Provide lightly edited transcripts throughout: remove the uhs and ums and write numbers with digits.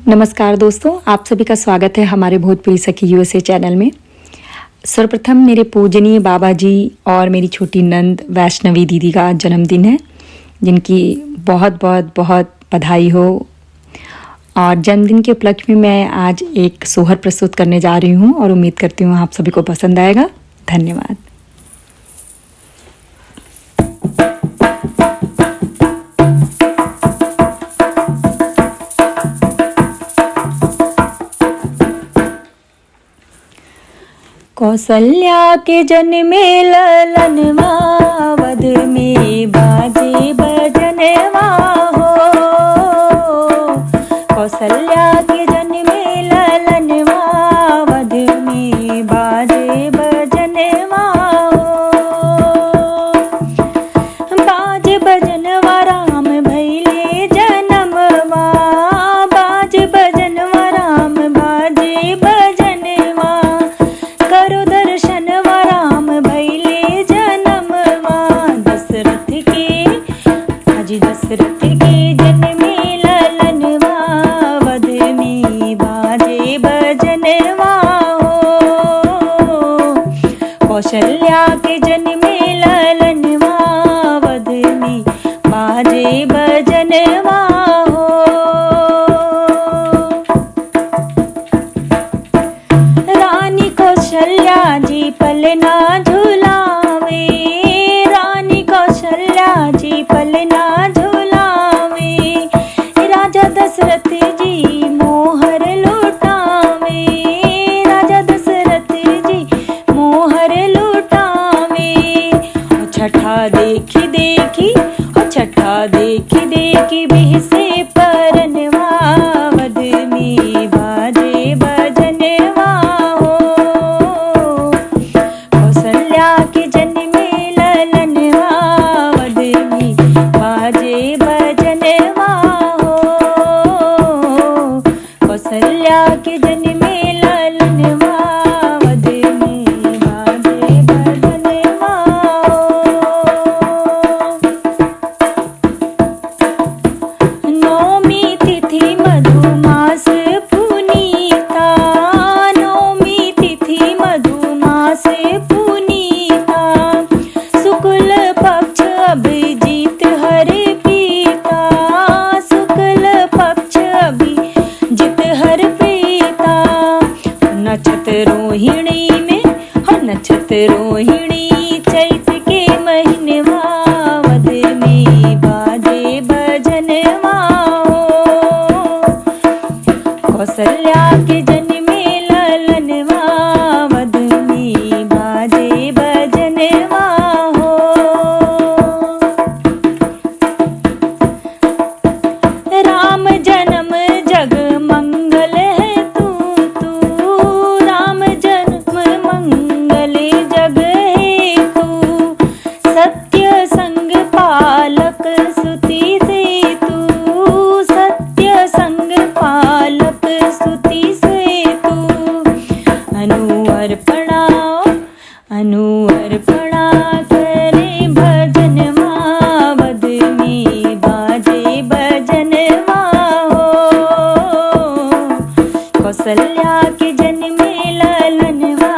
नमस्कार दोस्तों, आप सभी का स्वागत है हमारे भोजपुरी सखी यूएसए चैनल में। सर्वप्रथम मेरे पूजनीय बाबा जी और मेरी छोटी नंद वैष्णवी दीदी का जन्मदिन है, जिनकी बहुत बहुत बहुत बधाई हो। और जन्मदिन के उपलक्ष्य में मैं आज एक सोहर प्रस्तुत करने जा रही हूँ और उम्मीद करती हूँ आप सभी को पसंद आएगा। धन्यवाद। कौसल्या के जन्मे ललनवा, वध में बाजे बजनवा हो। कौसल्या के जन्मे ललनवा, वध में बाजे बजनवा हो। बाज बजनवा राम भैले जनमवा, बाज बजनवा राम बाजे बजनवा। करो दर्शन राम भैले जनमवा, दशरथ के आज दशरथ के जन्मे ललनवा, वध में बाजे बजनवा हो। कौशल्या के जन्मे ललनवा, वध में बाजे बजनवा हो। रानी कौशल्या जी पलना झुलावे, रानी कौशल्या जी पलना झुलावे। राजा दशरथ जी मोहर लुटावे, राजा दशरथ जी मोहर लुटावे। छठा देखी देखी, छठा देखी देखी बिहसे परनवा, वध में बाजे बजनवा हो। कौसल्या के जन्मे ललनवा, वध में बाजे बजनवा हो। कौसल्या के जन्मे ललनवा, वध में बाजे बजनवा हो। नौमी तिथि मधुमास पुनीता, नौमी तिथि मधुमास पुनीता। शुक्ल पक्ष अभिजीत हर पीता, शुक्ल पक्ष अभिजीत हर पीता। नक्षत्र रोहिणी में, नक्षत्र रोहिणी चैत के महीनवा, वध में बाजे बजनवा हो। कौसल्या के जन्मे ललनवा, वध में बाजे बजनवा हो। राम जन्म जग मंगल है तू, राम जन्म मंगल जग है तू। सत्य संग पालक स्तुति से तू, सत्य संग पालक स्तुति से तू। अनुअर्पणा अनुअर्पणा करे भजनवा, वध में बाजे बजनवा हो। कौसल्या के जन्मे ललनवा,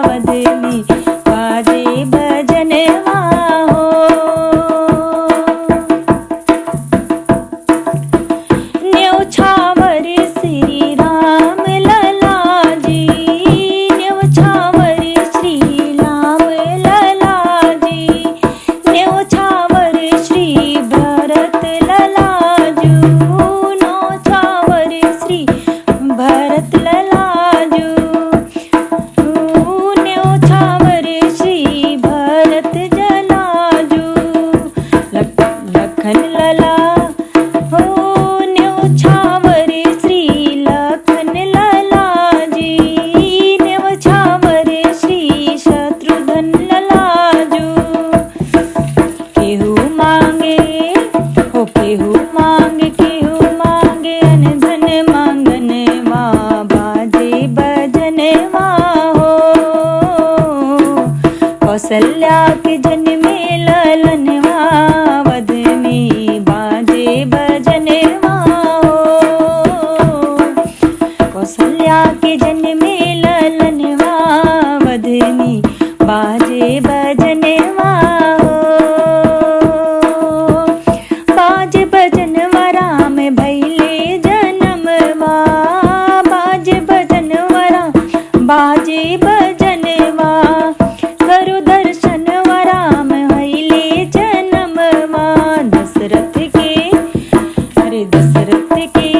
वध में बाजे बजनवा हो। न्यौछावर श्री राम लला जी, न्यौछावर श्री राम लला जी। न्यौछावर श्री भरत लला जू, न्यौछावर श्री भरत लला दशरथ के